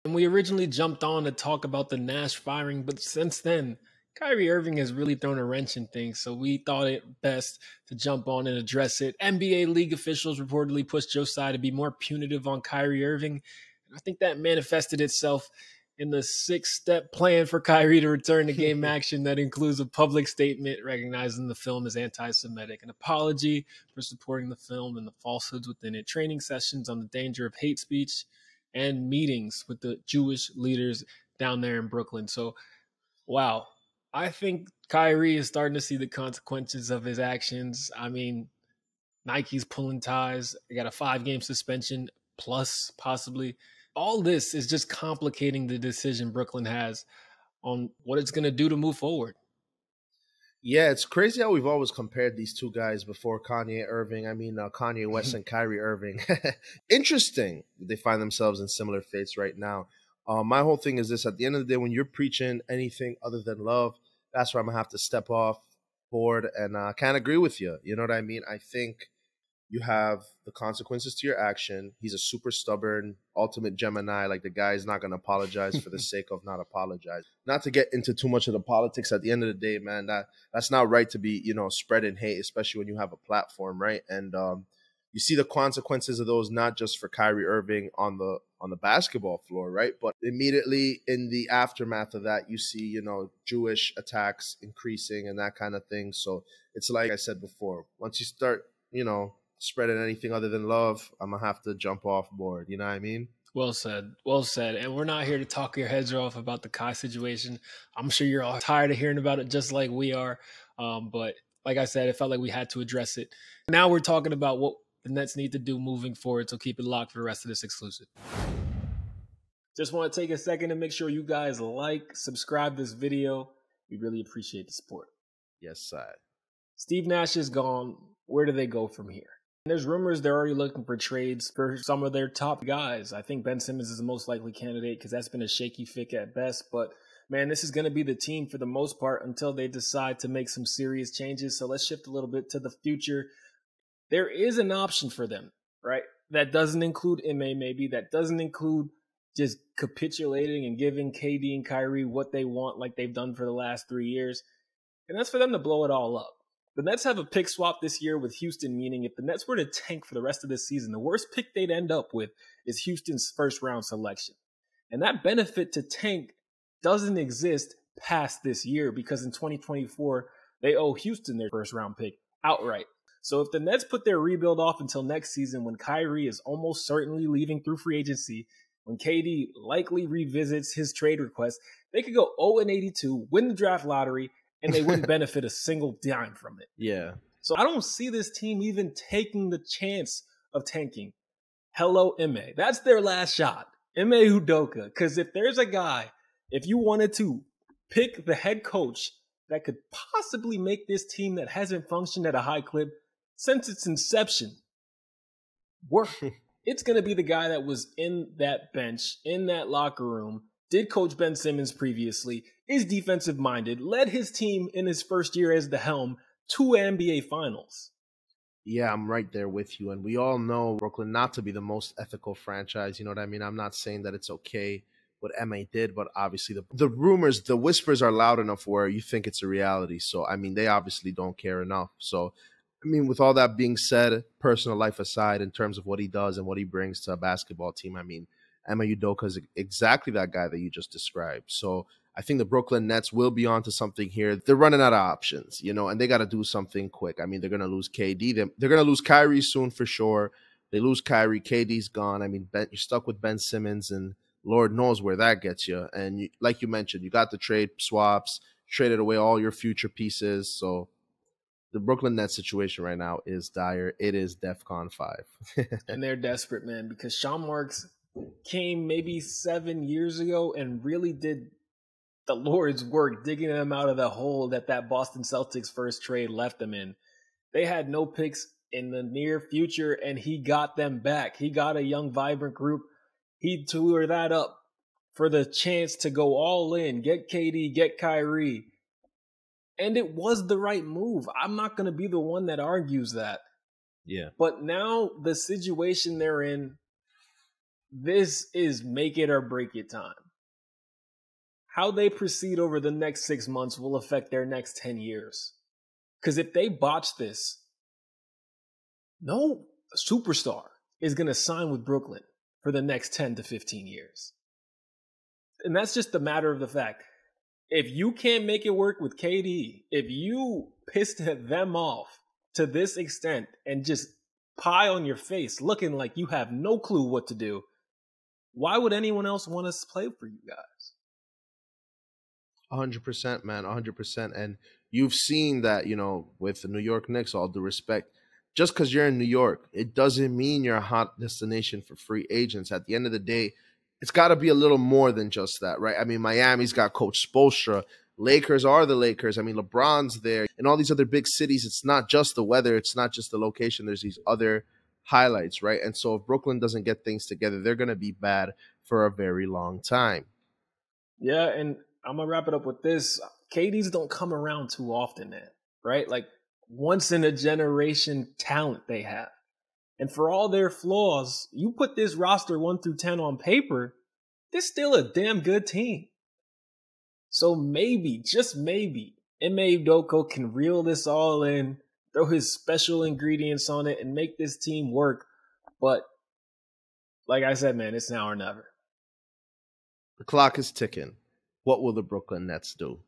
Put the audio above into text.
And we originally jumped on to talk about the Nash firing, but since then, Kyrie Irving has really thrown a wrench in things, so we thought it best to jump on and address it. NBA league officials reportedly pushed Joe Tsai to be more punitive on Kyrie Irving. And I think that manifested itself in the 6-step plan for Kyrie to return to game action that includes a public statement recognizing the film as anti-Semitic, an apology for supporting the film and the falsehoods within it, training sessions on the danger of hate speech, and meetings with the Jewish leaders down there in Brooklyn. So, wow. I think Kyrie is starting to see the consequences of his actions. I mean, Nike's pulling ties. They got a 5-game suspension plus possibly. All this is just complicating the decision Brooklyn has on what it's going to do to move forward. Yeah, it's crazy how we've always compared these two guys before Kanye West and Kyrie Irving. Interesting that they find themselves in similar fates right now. My whole thing is this: at the end of the day, when you're preaching anything other than love, that's where I'm gonna have to step off board, and I can't agree with you. You know what I mean? I think you have the consequences to your action. He's a super stubborn, ultimate Gemini. Like, the guy is not going to apologize for the sake of not apologize. Not to get into too much of the politics. At the end of the day, man, that's not right to be, spreading hate, especially when you have a platform, right? And you see the consequences of those not just for Kyrie Irving on the basketball floor, right? But immediately in the aftermath of that, you see, Jewish attacks increasing and that kind of thing. So it's like I said before, once you start, spreading anything other than love, I'm going to have to jump off board. You know what I mean? Well said. Well said. And we're not here to talk your heads off about the Kai situation. I'm sure you're all tired of hearing about it just like we are. But like I said, it felt like we had to address it. Now we're talking about what the Nets need to do moving forward. So keep it locked for the rest of this exclusive. Just want to take a second to make sure you guys subscribe this video. We really appreciate the support. Yes, sir. Steve Nash is gone. Where do they go from here? There's rumors they're already looking for trades for some of their top guys. I think Ben Simmons is the most likely candidate because that's been a shaky pick at best. But, man, this is going to be the team for the most part until they decide to make some serious changes. So let's shift a little bit to the future. There is an option for them, right? That doesn't include Ime, maybe. That doesn't include just capitulating and giving KD and Kyrie what they want like they've done for the last 3 years. And that's for them to blow it all up. The Nets have a pick swap this year with Houston, meaning if the Nets were to tank for the rest of this season, the worst pick they'd end up with is Houston's first-round selection. And that benefit to tank doesn't exist past this year because in 2024, they owe Houston their first-round pick outright. So if the Nets put their rebuild off until next season when Kyrie is almost certainly leaving through free agency, when KD likely revisits his trade request, they could go 0-82, win the draft lottery, and they wouldn't benefit a single dime from it. Yeah. So I don't see this team even taking the chance of tanking. Hello, Ime. That's their last shot. Ime Udoka. Because if there's a guy, if you wanted to pick the head coach that could possibly make this team that hasn't functioned at a high clip since its inception work, it's going to be the guy that was in that bench, in that locker room, did coach Ben Simmons previously, is defensive minded, led his team in his first year as the helm to NBA Finals. Yeah, I'm right there with you. And we all know Brooklyn not to be the most ethical franchise. You know what I mean? I'm not saying that it's okay what MA did, but obviously the rumors, the whispers are loud enough where you think it's a reality. So, I mean, they obviously don't care enough. So, I mean, with all that being said, personal life aside, in terms of what he does and what he brings to a basketball team, I mean, Ime Udoka is exactly that guy that you just described. So I think the Brooklyn Nets will be onto something here. They're running out of options, and they got to do something quick. I mean, they're going to lose KD. They're going to lose Kyrie soon for sure. They lose Kyrie. KD's gone. I mean, you're stuck with Ben Simmons, and Lord knows where that gets you. And like you mentioned, you got the trade swaps, traded away all your future pieces. So the Brooklyn Nets situation right now is dire. It is DEFCON 5. And they're desperate, man, because Sean Marks came maybe 7 years ago and really did the Lord's work digging them out of the hole that Boston Celtics first trade left them in. They had no picks in the near future, and he got them back. He got a young, vibrant group. He tore that up for the chance to go all in, get KD, get Kyrie. And it was the right move. I'm not going to be the one that argues that. Yeah. But now the situation they're in, This is make it or break it time. How they proceed over the next 6 months will affect their next 10 years. Because if they botch this, no superstar is going to sign with Brooklyn for the next 10 to 15 years. And that's just the matter of the fact. If you can't make it work with KD, if you pissed them off to this extent and just pie on your face looking like you have no clue what to do, why would anyone else want us to play for you guys? 100%, man, 100%. And you've seen that, with the New York Knicks, all due respect, just because you're in New York, it doesn't mean you're a hot destination for free agents. At the end of the day, it's got to be a little more than just that, right? I mean, Miami's got Coach Spoelstra. Lakers are the Lakers. I mean, LeBron's there. In all these other big cities, it's not just the weather. It's not just the location. There's these other highlights, right? And so if Brooklyn doesn't get things together, they're going to be bad for a very long time. Yeah, and I'm going to wrap it up with this. KDs don't come around too often, man, right? Like, once in a generation talent they have. And for all their flaws, you put this roster 1 through 10 on paper, they're still a damn good team. So maybe, just maybe, Ime Udoka can reel this all in, throw his special ingredients on it, and make this team work. But like I said, man, it's now or never. The clock is ticking. What will the Brooklyn Nets do?